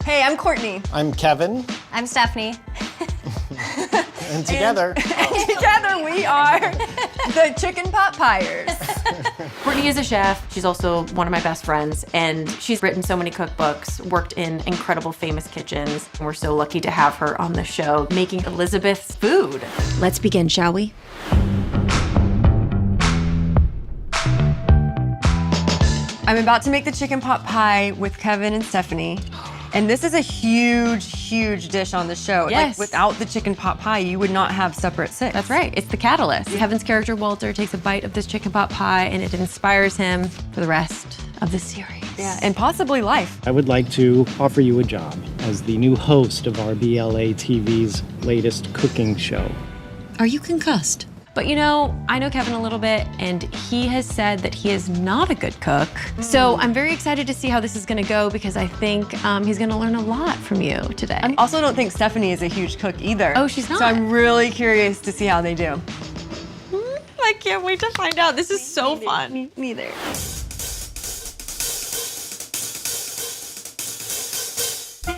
Hey, I'm Courtney. I'm Kevin. I'm Stephanie. And together... Together we are the Chicken Pot Piers. Courtney is a chef. She's also one of my best friends, and she's written so many cookbooks, worked in incredible famous kitchens. We're so lucky to have her on the show making Elizabeth's food. Let's begin, shall we? I'm about to make the chicken pot pie with Kevin and Stephanie. And this is a huge, huge dish on the show. Yes. Like, without the chicken pot pie, you would not have supper at 6. That's right, it's the catalyst. Kevin's character, Walter, takes a bite of this chicken pot pie, and it inspires him for the rest of the series. Yeah, and possibly life. I would like to offer you a job as the new host of our BLA TV's latest cooking show. Are you concussed? But you know, I know Kevin a little bit, and he has said that he is not a good cook. So I'm very excited to see how this is gonna go, because I think he's gonna learn a lot from you today. I also don't think Stephanie is a huge cook either. Oh, she's not? So I'm really curious to see how they do. I can't wait to find out. This is so fun. Me neither.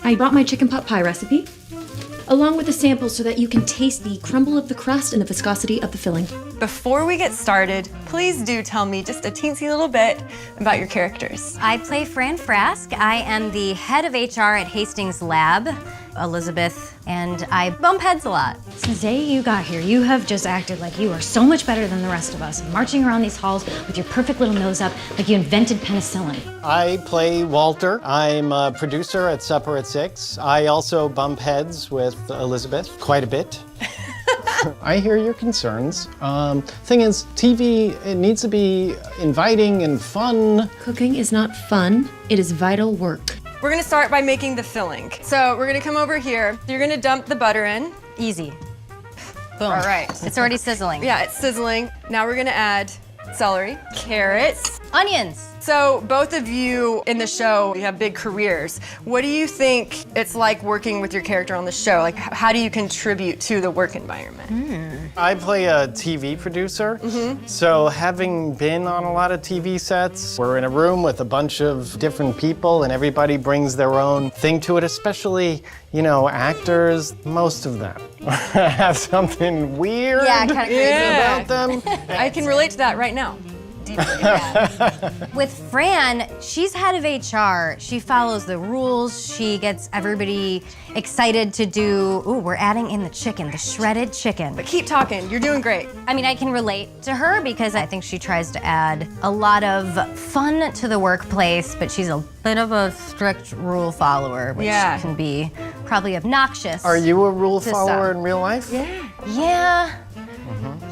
I brought my chicken pot pie recipe, along with a sample so that you can taste the crumble of the crust and the viscosity of the filling. Before we get started, please do tell me just a teensy little bit about your characters. I play Fran Frask. I am the head of HR at Hastings Lab, Elizabeth, and I bump heads a lot. Since the day you got here, you have just acted like you are so much better than the rest of us, marching around these halls with your perfect little nose up like you invented penicillin. I play Walter. I'm a producer at Supper at 6. I also bump heads with Elizabeth quite a bit. I hear your concerns. Thing is, TV, it needs to be inviting and fun. Cooking is not fun, it is vital work. We're gonna start by making the filling. So we're gonna come over here. You're gonna dump the butter in. Easy. Boom. All right. It's already sizzling. Yeah, it's sizzling. Now we're gonna add celery, carrots. Onions. So both of you in the show, you have big careers. What do you think it's like working with your character on the show? Like, how do you contribute to the work environment? I play a TV producer. So having been on a lot of TV sets, we're in a room with a bunch of different people and everybody brings their own thing to it, especially, you know, actors. Most of them have something weird Yeah, kind of crazy. about them. I can relate to that right now. With Fran, she's head of HR. She follows the rules. She gets everybody excited to do, ooh, we're adding in the chicken, the shredded chicken. But keep talking, you're doing great. I mean, I can relate to her because I think she tries to add a lot of fun to the workplace, but she's a bit of a strict rule follower, which Yeah. can be probably obnoxious. Are you a rule To follower some. in real life? Yeah. Yeah.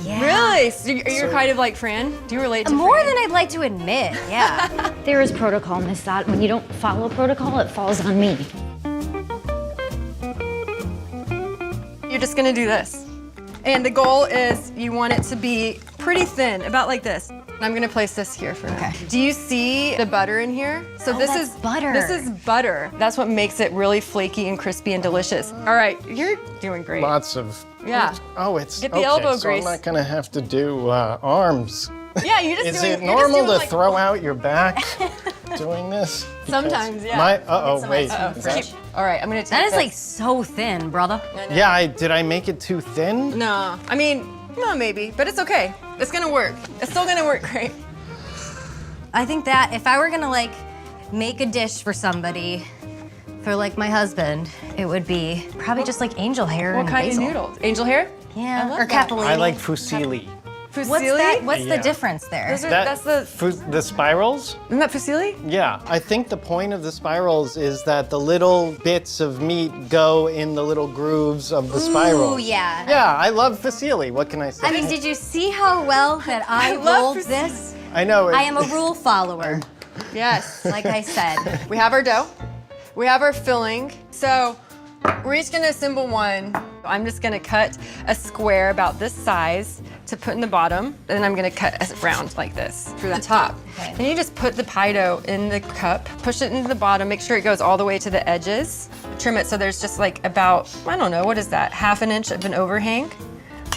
Yeah. Really? So you're kind of like Fran? Do you relate to More Fran? than I'd like to admit, yeah. There is protocol, Miss Zott. When you don't follow protocol, it falls on me. You're just gonna do this. And the goal is you want it to be pretty thin, about like this. I'm gonna place this here for now. Okay. Do you see the butter in here? So Oh, this that's is butter. This is butter. That's what makes it really flaky and crispy and delicious. All right, you're doing great. Lots of... Yeah. Oh, it's... Get the okay, elbow so grease. I'm not gonna have to do arms. Yeah, you just Is doing. it you're just normal doing to like, throw out your back doing this? Because Sometimes, yeah. Wait. Uh-oh. is that- All right, I'm gonna take That is this. like so thin, brother. yeah, did I make it too thin? No, I mean, no, maybe, but it's okay. It's gonna work. It's still gonna work great. I think that if I were gonna like make a dish for somebody, for like my husband, it would be probably just like angel hair What and kind basil. of noodles? Angel hair? Yeah, I love or that. capellini. I like fusilli. Fusilli? What's that? What's Yeah. the difference there? Those are, that's The spirals? isn't that fusilli? Yeah, I think the point of the spirals is that the little bits of meat go in the little grooves of the spirals. Ooh, yeah. Yeah, I love fusilli. What can I say? I mean, did you see how well that I love rolled fusilli. this? I know. I am a rule follower, Yes. like I said. We have our dough. We have our filling. So we're each gonna assemble one. I'm just gonna cut a square about this size to put in the bottom. Then I'm gonna cut a round like this for the top. Okay. And you just put the pie dough in the cup, push it into the bottom, make sure it goes all the way to the edges. Trim it so there's just like about, I don't know, what is that? ½ an inch of an overhang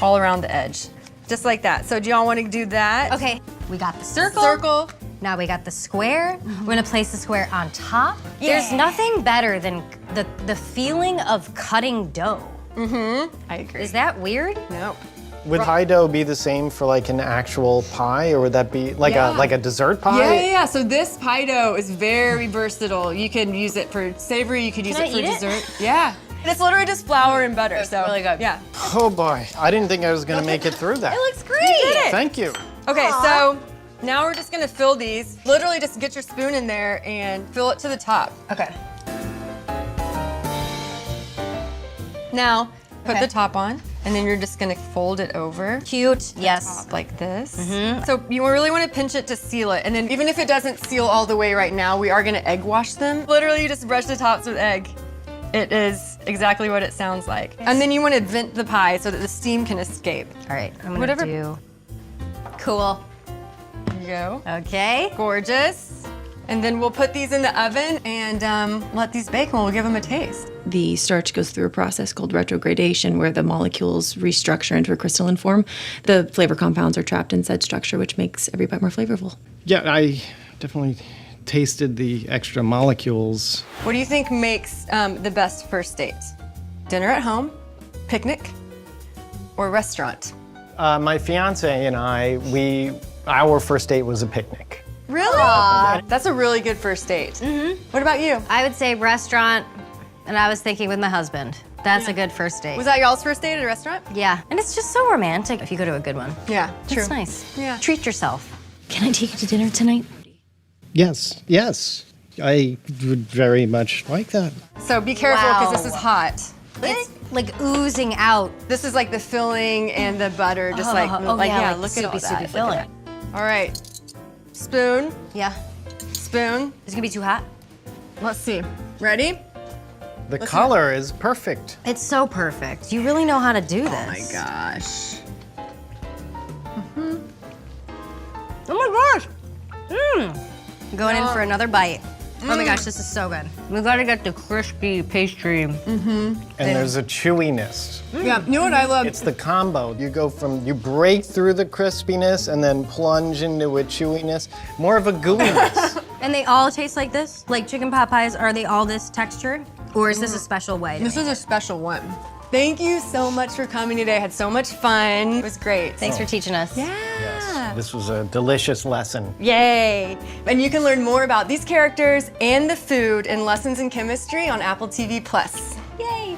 all around the edge. Just like that. So do y'all wanna do that? Okay, we got the circle. Circle, Now we got the square. We're gonna place the square on top. There's nothing better than the feeling of cutting dough. I agree. Is that weird? Nope. Would pie dough be the same for like an actual pie, or would that be like a dessert pie? Yeah. So this pie dough is very versatile. You can use it for savory. You could use Can it I for eat it? dessert. Yeah. It's literally just flour and butter. So really good. Yeah. Oh boy, I didn't think I was gonna make it through that. It looks great. Thank you. Okay. So now we're just gonna fill these. Literally, just get your spoon in there and fill it to the top. Okay. Now put Okay. the top on, and then you're just gonna fold it over. Cute. Yes. Like this. So you really want to pinch it to seal it. And then even if it doesn't seal all the way right now, we are going to egg wash them. Literally, you just brush the tops with egg. It is exactly what it sounds like. And then you want to vent the pie so that the steam can escape. All right. I'm gonna Whatever. do. Cool. There you go. Okay. Gorgeous. And then we'll put these in the oven and let these bake, and we'll give them a taste. The starch goes through a process called retrogradation where the molecules restructure into a crystalline form. The flavor compounds are trapped in said structure, which makes every bite more flavorful. Yeah, I definitely tasted the extra molecules. What do you think makes the best first date? Dinner at home, picnic, or restaurant? My fiance and I, our first date was a picnic. Really? That's a really good first date. What about you? I would say restaurant, and I was thinking with my husband. That's a good first date. Was that y'all's first date at a restaurant? Yeah, and it's just so romantic if you go to a good one. Yeah, true. It's nice. Yeah. Treat yourself. Can I take you to dinner tonight? Yes, yes. I would very much like that. So be careful because this Wow. is hot. It's like oozing out. This is like the filling and the butter, just like yeah, look at all soupy, that. soupy Look at filling. that. All right, spoon, Yeah. spoon. It's gonna be too hot. Let's see. Ready? The color is perfect. It's so perfect. You really know how to do this. Oh my gosh. Oh my gosh. Going in for another bite. Oh my gosh, this is so good. We gotta get the crispy pastry. And there's a chewiness. Yeah, you know what I love? It's the combo. You break through the crispiness and then plunge into a chewiness. More of a gooiness. And they all taste like this? Like chicken pot pies, are they all this texture? Or is this a special way? to This make is a special one. Thank you so much for coming today. I had so much fun. It was great. Thanks for teaching us. Yeah. This was a delicious lesson. Yay! And you can learn more about these characters and the food in Lessons in Chemistry on Apple TV+. Yay!